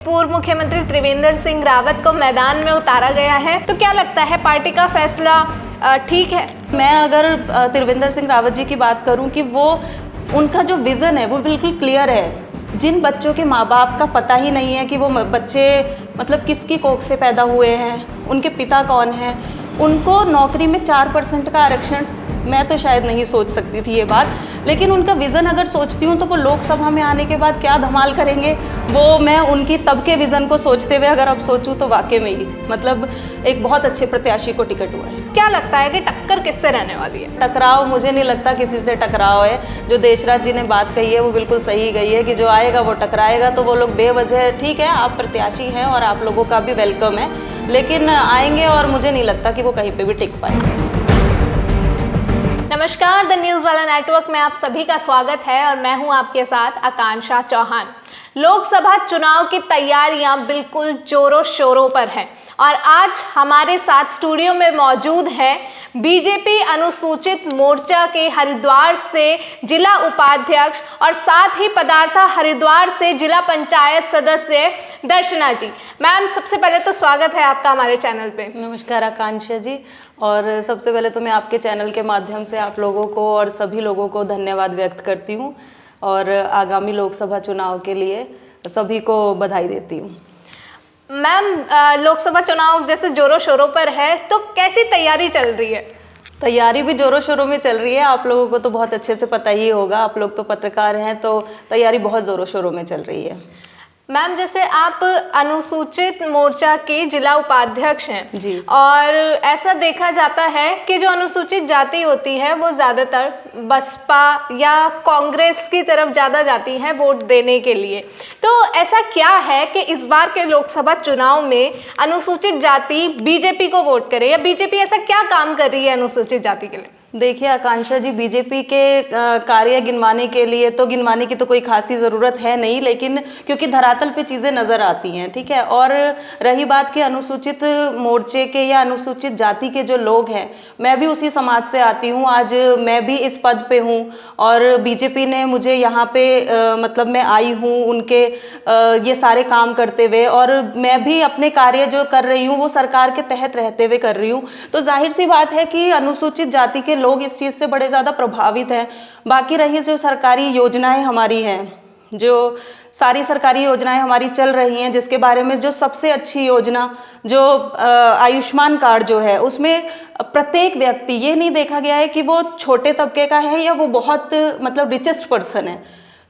पूर्व मुख्यमंत्री त्रिवेंद्र सिंह रावत को मैदान में उतारा गया है, तो क्या लगता है पार्टी का फैसला ठीक है? मैं अगर त्रिवेंद्र सिंह रावत जी की बात करूं कि वो उनका जो विज़न है वो बिल्कुल क्लियर है। जिन बच्चों के माँ बाप का पता ही नहीं है कि वो बच्चे मतलब किसकी कोख से पैदा हुए हैं, उनके पिता कौन हैं, उनको नौकरी में 4% का आरक्षण, मैं तो शायद नहीं सोच सकती थी ये बात, लेकिन उनका विज़न अगर सोचती हूँ तो वो लोकसभा में आने के बाद क्या धमाल करेंगे, वो मैं उनकी तब के विज़न को सोचते हुए अगर अब सोचूँ तो वाकई में ही मतलब एक बहुत अच्छे प्रत्याशी को टिकट हुआ है। क्या लगता है कि टक्कर किससे रहने वाली है? टकराव मुझे नहीं लगता किसी से टकराव है। जो देशराज जी ने बात कही है वो बिल्कुल सही गई है कि जो आएगा वो टकराएगा, तो वो लोग बेवजह, ठीक है आप प्रत्याशी हैं और आप लोगों का भी वेलकम है, लेकिन आएंगे और मुझे नहीं लगता कि वो कहीं पे भी टिक पाए। नमस्कार, द न्यूज़ वाला नेटवर्क में आप सभी का स्वागत है और मैं हूं आपके साथ आकांक्षा चौहान। लोकसभा चुनाव की तैयारियां बिल्कुल जोरों शोरों पर हैं और आज हमारे साथ स्टूडियो में मौजूद हैं बीजेपी अनुसूचित मोर्चा के हरिद्वार से जिला उपाध्यक्ष और साथ ही पदार्था हरिद्वार से जिला पंचायत सदस्य दर्शना जी। मैम, सबसे पहले तो स्वागत है आपका हमारे चैनल पे। नमस्कार आकांक्षा जी, और सबसे पहले तो मैं आपके चैनल के माध्यम से आप लोगों को और सभी लोगों को धन्यवाद व्यक्त करती हूँ और आगामी लोकसभा चुनाव के लिए सभी को बधाई देती हूँ। मैम, लोकसभा चुनाव जैसे जोरों शोरों पर है, तो कैसी तैयारी चल रही है? तैयारी भी जोरों शोरों में चल रही है, आप लोगों को तो बहुत अच्छे से पता ही होगा, आप लोग तो पत्रकार हैं, तो तैयारी बहुत जोरों शोरों में चल रही है। मैम, जैसे आप अनुसूचित मोर्चा के जिला उपाध्यक्ष हैं जी, और ऐसा देखा जाता है कि जो अनुसूचित जाति होती है वो ज़्यादातर बसपा या कांग्रेस की तरफ ज़्यादा जाती है वोट देने के लिए, तो ऐसा क्या है कि इस बार के लोकसभा चुनाव में अनुसूचित जाति बीजेपी को वोट करे, या बीजेपी ऐसा क्या काम कर रही है अनुसूचित जाति के लिए? देखिए आकांक्षा जी, बीजेपी के कार्य गिनवाने के लिए तो गिनवाने की तो कोई खासी ज़रूरत है नहीं, लेकिन क्योंकि धरातल पे चीज़ें नज़र आती हैं, ठीक है। और रही बात कि अनुसूचित मोर्चे के या अनुसूचित जाति के जो लोग हैं, मैं भी उसी समाज से आती हूँ, आज मैं भी इस पद पे हूँ और बीजेपी ने मुझे यहाँ पे मतलब मैं आई हूँ उनके ये सारे काम करते हुए, और मैं भी अपने कार्य जो कर रही हूँ वो सरकार के तहत रहते हुए कर रही हूँ, तो जाहिर सी बात है कि अनुसूचित जाति के लोग इस चीज़ से बड़े ज़्यादा प्रभावित हैं। बाकी रही जो सरकारी योजनाएं हमारी हैं, जो सारी सरकारी योजनाएं हमारी चल रही हैं, जिसके बारे में जो सबसे अच्छी योजना जो आयुष्मान कार्ड जो है, उसमें प्रत्येक व्यक्ति, ये नहीं देखा गया है कि वो छोटे तबके का है या वो बहुत मतलब रिचेस्ट पर्सन है,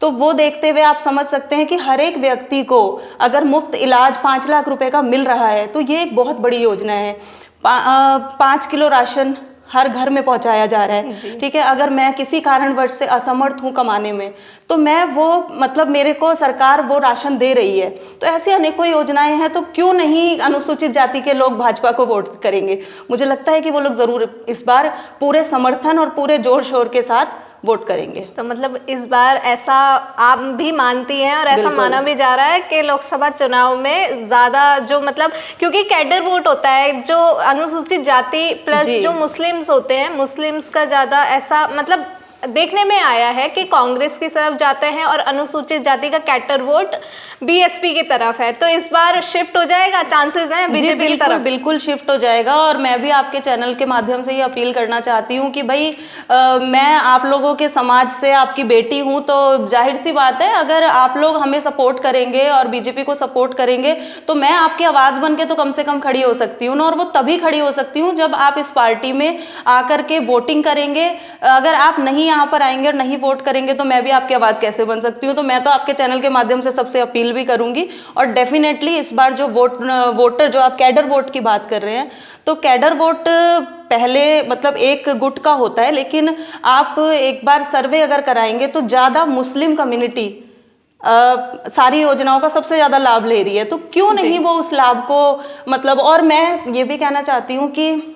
तो वो देखते हुए आप समझ सकते हैं कि हर एक व्यक्ति को अगर मुफ्त इलाज 5 लाख रुपए का मिल रहा है तो ये एक बहुत बड़ी योजना है। 5 किलो राशन हर घर में पहुंचाया जा रहा है, ठीक है। अगर मैं किसी कारणवश से असमर्थ हूं कमाने में, तो मैं वो मतलब मेरे को सरकार वो राशन दे रही है, तो ऐसी अनेकों योजनाएं हैं, तो क्यों नहीं अनुसूचित जाति के लोग भाजपा को वोट करेंगे। मुझे लगता है कि वो लोग जरूर इस बार पूरे समर्थन और पूरे जोर शोर के साथ वोट करेंगे। तो मतलब इस बार ऐसा आप भी मानती हैं और ऐसा माना भी जा रहा है कि लोकसभा चुनाव में ज़्यादा जो मतलब, क्योंकि कैडर वोट होता है, जो अनुसूचित जाति प्लस जो मुस्लिम्स होते हैं, मुस्लिम्स का ज़्यादा ऐसा मतलब देखने में आया है कि कांग्रेस की तरफ जाते हैं और अनुसूचित जाति का कैडर वोट बीएसपी की तरफ है, तो इस बार शिफ्ट हो जाएगा, चांसेस हैं बीजेपी की तरफ? बिल्कुल शिफ्ट हो जाएगा, और मैं भी आपके चैनल के माध्यम से ये अपील करना चाहती हूँ कि भाई मैं आप लोगों के समाज से आपकी बेटी हूँ, तो जाहिर सी बात है अगर आप लोग हमें सपोर्ट करेंगे और बीजेपी को सपोर्ट करेंगे तो मैं आपकी आवाज़ बन के तो कम से कम खड़ी हो सकती हूँ ना, और वो तभी खड़ी हो सकती हूँ जब आप इस पार्टी में आकर के वोटिंग करेंगे। अगर आप नहीं यहाँ पर आएंगे और नहीं वोट करेंगे तो मैं भी आपकी आवाज़ कैसे बन सकती हूँ। तो मैं तो आपके चैनल के माध्यम से सबसे अपील भी करूंगी, और डेफिनेटली इस बार जो वोटर जो आप कैडर वोट की बात कर रहे हैं, तो कैडर वोट पहले मतलब एक गुट का होता है, लेकिन आप एक बार सर्वे अगर कराएंगे तो ज़्यादा मुस्लिम कम्युनिटी सारी योजनाओं का सबसे ज़्यादा लाभ ले रही है, तो क्यों नहीं वो उस लाभ को मतलब। और मैं ये भी कहना चाहती हूँ कि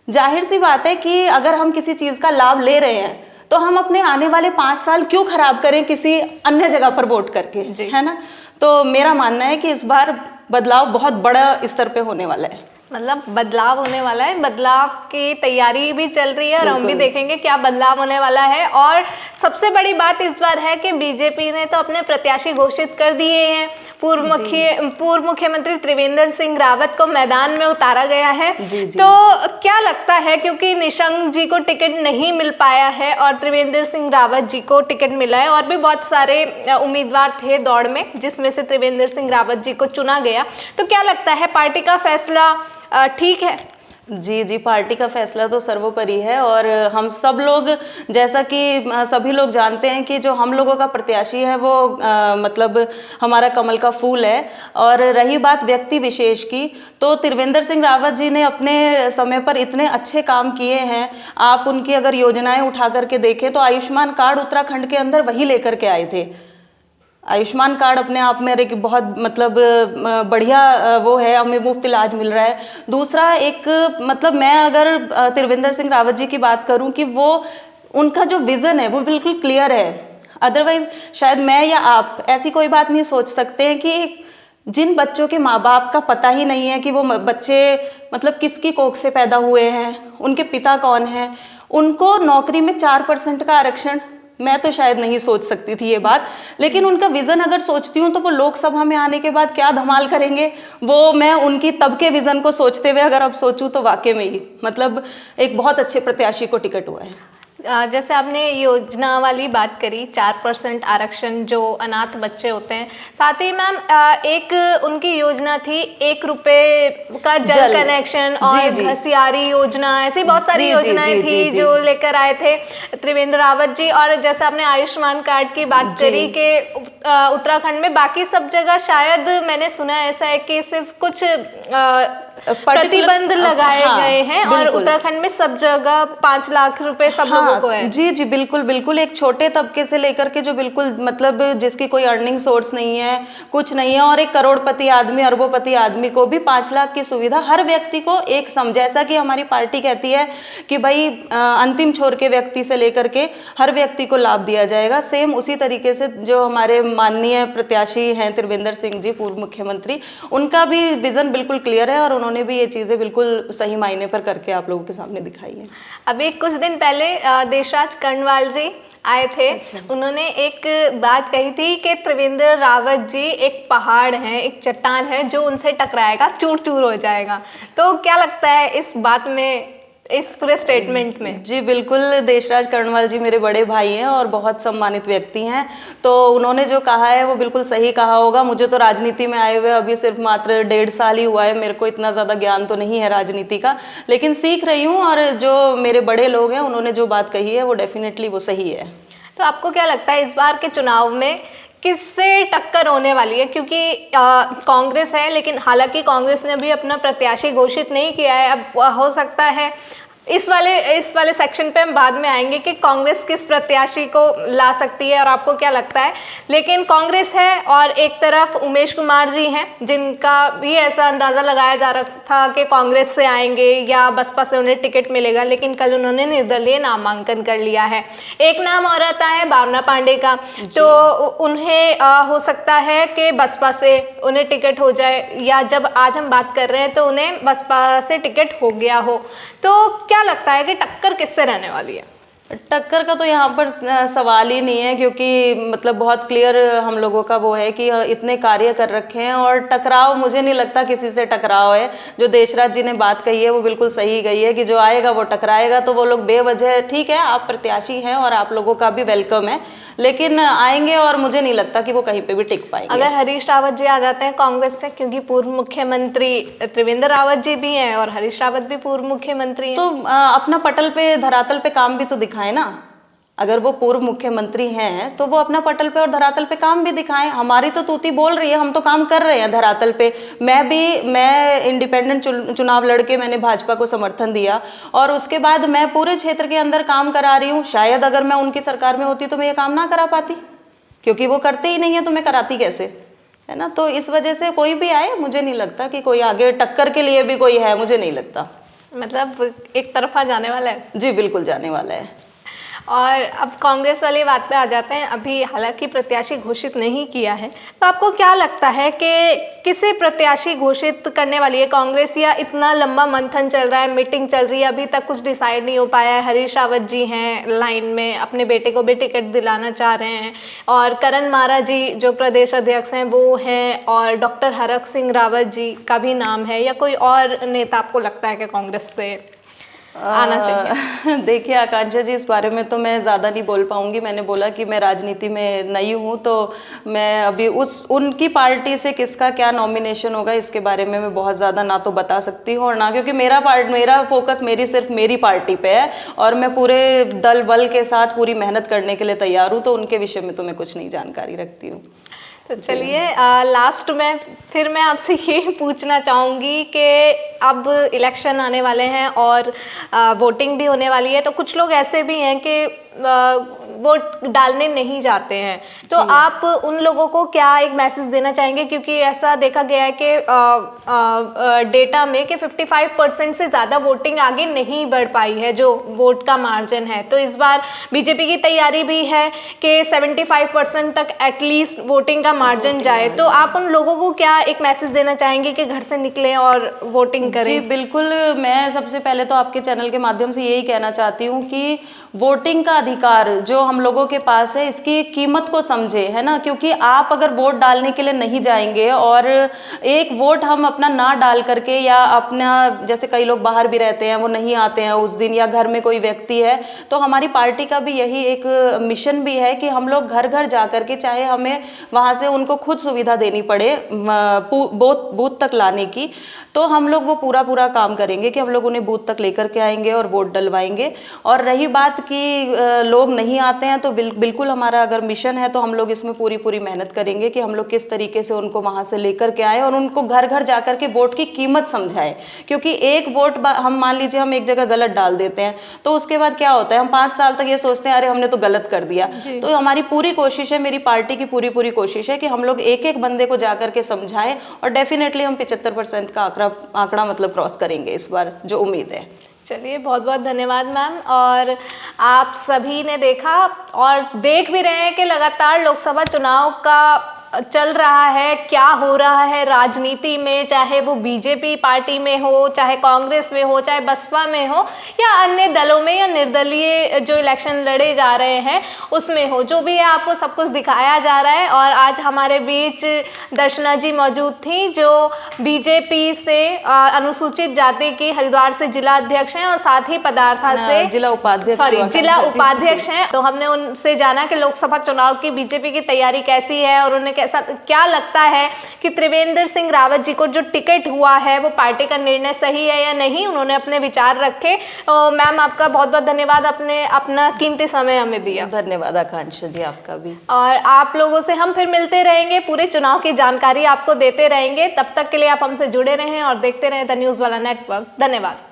जाहिर सी बात है कि अगर हम किसी चीज़ का लाभ ले रहे हैं तो हम अपने आने वाले 5 साल क्यों खराब करें किसी अन्य जगह पर वोट करके, है ना। तो मेरा मानना है कि इस बार बदलाव बहुत बड़ा स्तर पे होने वाला है। मतलब बदलाव होने वाला है, बदलाव की तैयारी भी चल रही है और हम भी देखेंगे क्या बदलाव होने वाला है। और सबसे बड़ी बात इस बार है कि बीजेपी ने तो अपने प्रत्याशी घोषित कर दिए हैं पूर्व मुख्यमंत्री त्रिवेंद्र सिंह रावत को मैदान में उतारा गया है। जी, जी। तो क्या लगता है, क्योंकि निशंक जी को टिकट नहीं मिल पाया है और त्रिवेंद्र सिंह रावत जी को टिकट मिला है, और भी बहुत सारे उम्मीदवार थे दौड़ में जिसमें से त्रिवेंद्र सिंह रावत जी को चुना गया, तो क्या लगता है पार्टी का फैसला ठीक है? जी जी, पार्टी का फैसला तो सर्वोपरि है और हम सब लोग, जैसा कि सभी लोग जानते हैं कि जो हम लोगों का प्रत्याशी है वो मतलब हमारा कमल का फूल है। और रही बात व्यक्ति विशेष की, तो त्रिवेंद्र सिंह रावत जी ने अपने समय पर इतने अच्छे काम किए हैं। आप उनकी अगर योजनाएं उठा करके देखें तो आयुष्मान कार्ड उत्तराखंड के अंदर वही लेकर के आए थे। आयुष्मान कार्ड अपने आप में एक बहुत मतलब बढ़िया वो है, हमें मुफ्त इलाज मिल रहा है। दूसरा एक मतलब मैं अगर त्रिवेंद्र सिंह रावत जी की बात करूं कि वो उनका जो विज़न है वो बिल्कुल क्लियर है। अदरवाइज शायद मैं या आप ऐसी कोई बात नहीं सोच सकते हैं कि जिन बच्चों के माँ बाप का पता ही नहीं है कि वो बच्चे मतलब किसकी कोख से पैदा हुए हैं, उनके पिता कौन हैं, उनको नौकरी में 4% का आरक्षण, मैं तो शायद नहीं सोच सकती थी ये बात। लेकिन उनका विजन अगर सोचती हूँ तो वो लोकसभा में आने के बाद क्या धमाल करेंगे, वो मैं उनकी तब के विजन को सोचते हुए अगर अब सोचूं तो वाकई में ही मतलब एक बहुत अच्छे प्रत्याशी को टिकट हुआ है। जैसे आपने योजना वाली बात करी, 4% आरक्षण जो अनाथ बच्चे होते हैं, साथ ही मैम एक उनकी योजना थी 1 रुपए का जल कनेक्शन और घसियारी योजना, ऐसी बहुत सारी योजनाएं थी जो लेकर आए थे त्रिवेंद्र रावत जी। और जैसे आपने आयुष्मान कार्ड की बात करी कि उत्तराखंड में, बाकी सब जगह शायद मैंने सुना ऐसा है कि सिर्फ कुछ प्रतिबंध लगाए गए हैं और उत्तराखंड में सब जगह 5 लाख रुपए सब लोगों को है। जी जी, बिल्कुल बिल्कुल। एक छोटे तबके से लेकर के जो बिल्कुल मतलब जिसकी कोई अर्निंग सोर्स नहीं है, कुछ नहीं है, और एक करोड़पति आदमी, अरबोपति आदमी को भी 5 लाख की सुविधा हर व्यक्ति को एक जैसा कि हमारी पार्टी कहती है कि भाई अंतिम छोर के व्यक्ति से लेकर के हर व्यक्ति को लाभ दिया जाएगा, सेम उसी तरीके से जो हमारे माननीय प्रत्याशी हैं त्रिवेंद्र सिंह जी, पूर्व मुख्यमंत्री, उनका भी विजन बिल्कुल क्लियर है और उन्होंने भी ये चीजें बिल्कुल सही मायने पर करके आप लोगों के सामने दिखाई है। अभी कुछ दिन पहले देशराज कर्णवाल जी आए थे। अच्छा। उन्होंने एक बात कही थी कि त्रिवेंद्र रावत जी एक पहाड़ है, एक चट्टान है, जो उनसे टकराएगा चूर चूर हो जाएगा। तो क्या लगता है इस बात में, इस पूरे स्टेटमेंट में? जी बिल्कुल, देशराज कर्णवाल जी मेरे बड़े भाई हैं और बहुत सम्मानित व्यक्ति हैं, तो उन्होंने जो कहा है वो बिल्कुल सही कहा होगा। मुझे तो राजनीति में आए हुए अभी सिर्फ मात्र 1.5 साल ही हुआ है, मेरे को इतना ज़्यादा ज्ञान तो नहीं है राजनीति का, लेकिन सीख रही हूँ, और जो मेरे बड़े लोग हैं उन्होंने जो बात कही है वो डेफिनेटली वो सही है। तो आपको क्या लगता है इस बार के चुनाव में किससे टक्कर होने वाली है? क्योंकि कांग्रेस है, लेकिन हालांकि कांग्रेस ने भी अपना प्रत्याशी घोषित नहीं किया है। अब हो सकता है इस वाले सेक्शन पे हम बाद में आएंगे कि कांग्रेस किस प्रत्याशी को ला सकती है और आपको क्या लगता है। लेकिन कांग्रेस है और एक तरफ उमेश कुमार जी हैं, जिनका भी ऐसा अंदाज़ा लगाया जा रहा था कि कांग्रेस से आएंगे या बसपा से उन्हें टिकट मिलेगा, लेकिन कल उन्होंने निर्दलीय नामांकन कर लिया है। एक नाम और आता है भावना पांडे का, तो उन्हें हो सकता है कि बसपा से उन्हें टिकट हो जाए, या जब आज हम बात कर रहे हैं तो उन्हें बसपा से टिकट हो गया हो। तो क्या लगता है कि टक्कर किससे रहने वाली है? टक्कर का तो यहाँ पर सवाल ही नहीं है, क्योंकि मतलब बहुत क्लियर हम लोगों का वो है कि इतने कार्य कर रखे हैं और टकराव, मुझे नहीं लगता किसी से टकराव है। जो देशराज जी ने बात कही है वो बिल्कुल सही गई है कि जो आएगा वो टकराएगा, तो वो लोग बेवजह, ठीक है आप प्रत्याशी हैं और आप लोगों का भी वेलकम है, लेकिन आएंगे और मुझे नहीं लगता कि वो कहीं पे भी टिक पाएंगे। अगर हरीश रावत जी आ जाते हैं कांग्रेस से, क्योंकि पूर्व मुख्यमंत्री त्रिवेंद्र रावत जी भी हैं और हरीश रावत भी पूर्व मुख्यमंत्री हैं, तो अपना पटल पे धरातल पे काम भी तो दिखाए ना। अगर वो पूर्व मुख्यमंत्री हैं तो वो अपना पटल पे और धरातल पे काम भी दिखाएं। हमारी तो तूती बोल रही है, हम तो काम कर रहे हैं धरातल पे। मैं इंडिपेंडेंट चुनाव लड़के मैंने भाजपा को समर्थन दिया और उसके बाद मैं पूरे क्षेत्र के अंदर काम करा रही हूँ। शायद अगर मैं उनकी सरकार में होती तो मैं ये काम ना करा पाती, क्योंकि वो करते ही नहीं है तो मैं कराती कैसे, है ना। तो इस वजह से कोई भी आए, मुझे नहीं लगता कि कोई आगे टक्कर के लिए भी कोई है, मुझे नहीं लगता। मतलब एक तरफा जाने वाला है? जी बिल्कुल जाने वाला है। और अब कांग्रेस वाली बात पे आ जाते हैं। अभी हालांकि प्रत्याशी घोषित नहीं किया है, तो आपको क्या लगता है कि किसे प्रत्याशी घोषित करने वाली है कांग्रेस, या इतना लंबा मंथन चल रहा है, मीटिंग चल रही है, अभी तक कुछ डिसाइड नहीं हो पाया है? हरीश रावत जी हैं लाइन में, अपने बेटे को भी टिकट दिलाना चाह रहे हैं, और करण मारा जी जो प्रदेश अध्यक्ष हैं वो हैं, और डॉक्टर हरक सिंह रावत जी का भी नाम है, या कोई और नेता आपको लगता है कि कांग्रेस से आना चाहिए? देखिए आकांक्षा जी, इस बारे में तो मैं ज़्यादा नहीं बोल पाऊंगी। मैंने बोला कि मैं राजनीति में नई हूँ, तो मैं अभी उनकी पार्टी से किसका क्या नॉमिनेशन होगा इसके बारे में मैं बहुत ज़्यादा ना तो बता सकती हूँ, और ना, क्योंकि मेरा फोकस सिर्फ मेरी पार्टी पे है और मैं पूरे दल बल के साथ पूरी मेहनत करने के लिए तैयार हूँ, तो उनके विषय में तो मैं कुछ नहीं जानकारी रखती हूँ। तो चलिए लास्ट में फिर मैं आपसे ये पूछना चाहूँगी कि अब इलेक्शन आने वाले हैं और वोटिंग भी होने वाली है, तो कुछ लोग ऐसे भी हैं कि वोट डालने नहीं जाते हैं, तो आप उन लोगों को क्या एक मैसेज देना चाहेंगे? क्योंकि ऐसा देखा गया है कि डेटा में कि 55% से ज़्यादा वोटिंग आगे नहीं बढ़ पाई है, जो वोट का मार्जिन है। तो इस बार बीजेपी की तैयारी भी है कि 75% तक एटलीस्ट वोटिंग का मार्जिन जाए, तो आप उन लोगों को क्या एक मैसेज देना चाहेंगे कि घर से निकलें और वोटिंग करें? जी बिल्कुल, मैं सबसे पहले तो आपके चैनल के माध्यम से यही कहना चाहती हूँ कि वोटिंग का अधिकार जो हम लोगों के पास है, इसकी कीमत को समझे, है ना। क्योंकि आप अगर वोट डालने के लिए नहीं जाएंगे और एक वोट हम अपना ना डाल करके, या अपना, जैसे कई लोग बाहर भी रहते हैं वो नहीं आते हैं उस दिन, या घर में कोई व्यक्ति है, तो हमारी पार्टी का भी यही एक मिशन भी है कि हम लोग घर घर जा करके, चाहे हमें वहाँ से उनको खुद सुविधा देनी पड़े बूथ तक लाने की, तो हम लोग वो पूरा काम करेंगे कि हम लोग उन्हें बूथ तक लेकर के आएंगे और वोट डलवाएंगे। और रही बात कि लोग नहीं आते हैं, तो बिल्कुल हमारा अगर मिशन है तो हम लोग इसमें पूरी मेहनत करेंगे कि हम लोग किस तरीके से उनको वहाँ से लेकर के आएँ और उनको घर घर जा कर के वोट की कीमत समझाएं। क्योंकि एक वोट हम मान लीजिए हम एक जगह गलत डाल देते हैं, तो उसके बाद क्या होता है, हम 5 साल तक ये सोचते हैं अरे हमने तो गलत कर दिया। तो हमारी पूरी कोशिश है, मेरी पार्टी की पूरी कोशिश है कि हम लोग एक बंदे को जा करके समझाएं, और डेफिनेटली हम 75% का आंकड़ा मतलब क्रॉस करेंगे इस बार, जो उम्मीद है। चलिए बहुत बहुत धन्यवाद मैम। और आप सभी ने देखा और देख भी रहे हैं कि लगातार लोकसभा चुनाव का चल रहा है, क्या हो रहा है राजनीति में, चाहे वो बीजेपी पार्टी में हो, चाहे कांग्रेस में हो, चाहे बसपा में हो, या अन्य दलों में, या निर्दलीय जो इलेक्शन लड़े जा रहे हैं उसमें हो, जो भी है आपको सब कुछ दिखाया जा रहा है। और आज हमारे बीच दर्शना जी मौजूद थी, जो बीजेपी से अनुसूचित जाति की हरिद्वार से जिला अध्यक्ष हैं, और साथ ही पदार्था से जिला उपाध्यक्ष हैं। तो हमने उनसे जाना कि लोकसभा चुनाव की बीजेपी की तैयारी कैसी है, और उन्हें कैसा क्या लगता है कि त्रिवेंद्र सिंह रावत जी को जो टिकट हुआ है वो पार्टी का निर्णय सही है या नहीं। उन्होंने अपने विचार रखे। मैम आपका बहुत बहुत धन्यवाद, अपना कीमती समय हमें दिया। धन्यवाद आकांक्षा जी, आपका भी। और आप लोगों से हम फिर मिलते रहेंगे, पूरे चुनाव की जानकारी आपको देते रहेंगे। तब तक के लिए आप हमसे जुड़े रहें और देखते रहें द न्यूज़ वाला नेटवर्क। धन्यवाद।